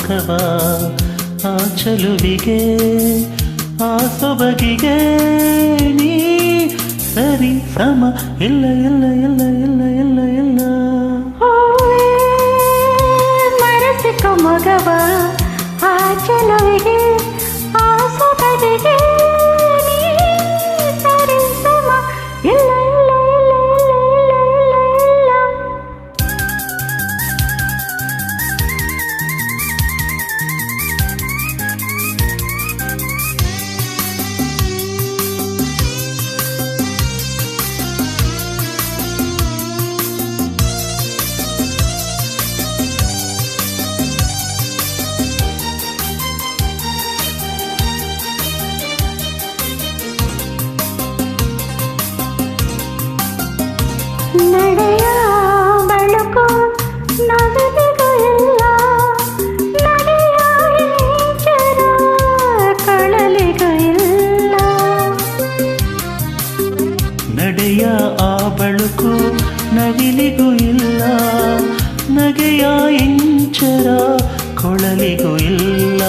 ಮೊಗವ ಆ ಚಲುವಿಗೆ ಆ ಸೊಬಗಿಗೆ ನೀ ಸರಿ ಸಮ ಇಲ್ಲ ಇಲ್ಲ ಇಲ್ಲ ಇಲ್ಲ ಇಲ್ಲ ಇಲ್ಲ ಮರೆಸಿಕೊ ಮೊಗವ ಆ ಚಲುವಿಗೆ ಆ ಸೊಬಗಿಗೆ ನೀ ಸರಿ ಸಮ ಇಲ್ಲ ಇಲ್ಲ ಇಲ್ಲ ಇಲ್ಲ ಇಲ್ಲ ಇಲ್ಲ ಇಲ್ಲ ನಡೆಯ ಬೆಳಕು ನಗದಿಗೂ ಇಲ್ಲ ನಡೆಯ ಇಂಚರ ಕಳಲಿಗೂ ಇಲ್ಲ ನಡೆಯ ಆ ಬೆಳಕು ನವಿಲಿಗೂ ಇಲ್ಲ ನಗೆಯ ಇಂಚರ ಕೊಳಲಿಗೂ ಇಲ್ಲ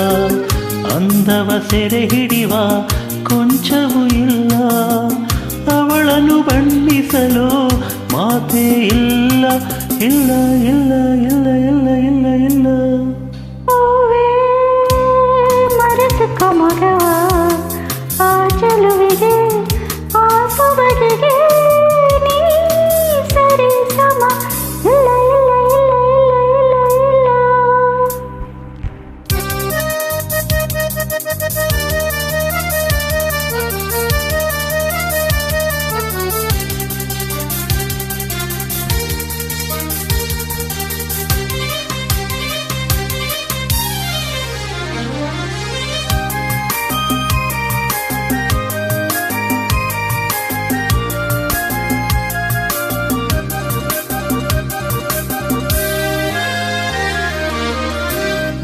ಅಂದವ ಸೆರೆ ಹಿಡಿವ ಕೊಂಚವೂ ಇಲ್ಲ ಅವಳನ್ನು ಬಣ್ಣಿಸಲು ಮಾತೇ ಇಲ್ಲ ಇಲ್ಲ ಇಲ್ಲ ಇಲ್ಲ ಇಲ್ಲ ಇಲ್ಲ ಇಲ್ಲ ಹೂವೇ ಮರೆಸಿಕೊ ಮೊಗವ ಆ ಚಲುವಿಗೆ ಆ ಸೊಬಗಿಗೆ ನೀ ಸರಿ ಸಮ ಇಲ್ಲ ಇಲ್ಲ ಇಲ್ಲ ಇಲ್ಲ ಇಲ್ಲ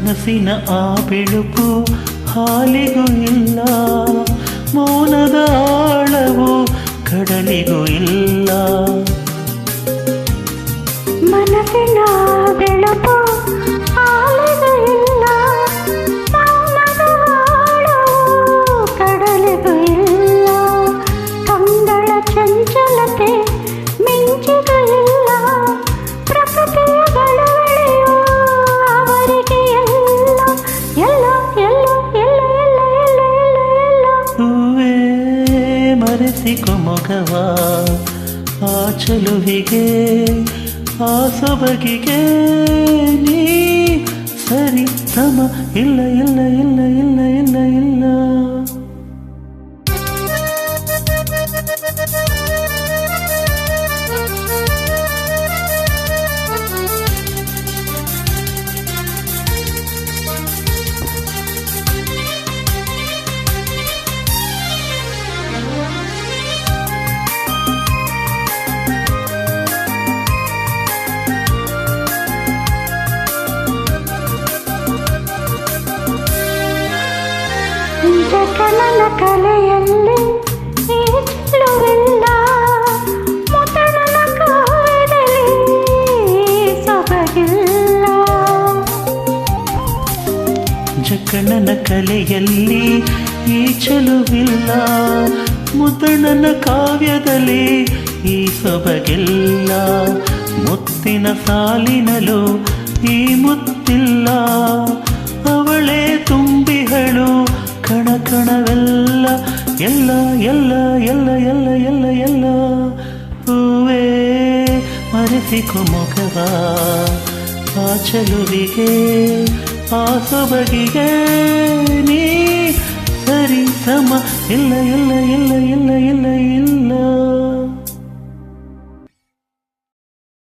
ನಸಿನ ಆ ಬೆಳಕು ಹಾಲಿಗೂ ಇಲ್ಲ ಮೌನದ ಆಳವು ಕಡಲಿಗೂ ಇಲ್ಲ ಮನಸ್ಸಿನ ಬೆಳಕು ಹಾಲಿಗೂ ಇಲ್ಲ ಮೌನದ ಆಳವು ಕಡಲಿಗೂ ಇಲ್ಲ ಕಂಗಳ ಚಂಚಲತೆ ಮಿಂಚಿಗೂ ಇಲ್ಲ ಪ್ರಕೃತಿಯ ಬಳುವಳಿಯು ಅವರಿಗೆ ಎಲ್ಲ ಎಲ್ಲ ಎಲ್ಲ ಎಲ್ಲ ಎಲ್ಲ ಎಲ್ಲ ಎಲ್ಲ ಎಲ್ಲ ಹೂವೇ ಮರೆಸಿಕೊ ಮೊಗವ ಆ ಚಲುವಿಗೆ ಆ ಸೊಬಗಿಗೆ ನೀ ಸರಿ ಸಮ ಇಲ್ಲ ಇಲ್ಲ ಇಲ್ಲ ಇಲ್ಲ ಇಲ್ಲ ಇಲ್ಲ ಜಗನನ ಕಲೆಯಲ್ಲಿ ಈ ಚೆಲುವಿಲ್ಲ ಮುತಣನ ಕಾವ್ಯದಲ್ಲಿ ಸೊಬಗಿಲ್ಲ ಜಕ್ಕಣ್ಣನ ಕಲೆಯಲ್ಲಿ ಈ ಚೆಲುವಿಲ್ಲ ಮುದ್ದಣ್ಣನ ಕಾವ್ಯದಲ್ಲಿ ಈ ಸೊಬಗಿಲ್ಲ ಮುತ್ತಿನ ಸಾಲಿನಲು ಈ ಮುತ್ತಿಲ್ಲ ಅವಳೇ ತುಂಬಿಹಳು ಕಣ ಕಣವೆಲ್ಲ ಎಲ್ಲ ಎಲ್ಲ ಎಲ್ಲ ಎಲ್ಲ ಎಲ್ಲ ಎಲ್ಲ ಹೂವೇ ಮರೆಸಿಕೊ ಮೊಗವ ಆ ಚಲುವಿಗೆ ಆ ಸೊಬಗಿಗೆ ನೀ ಸರಿ ಸಮ ಇಲ್ಲ ಇಲ್ಲ ಇಲ್ಲ ಇಲ್ಲ ಇಲ್ಲ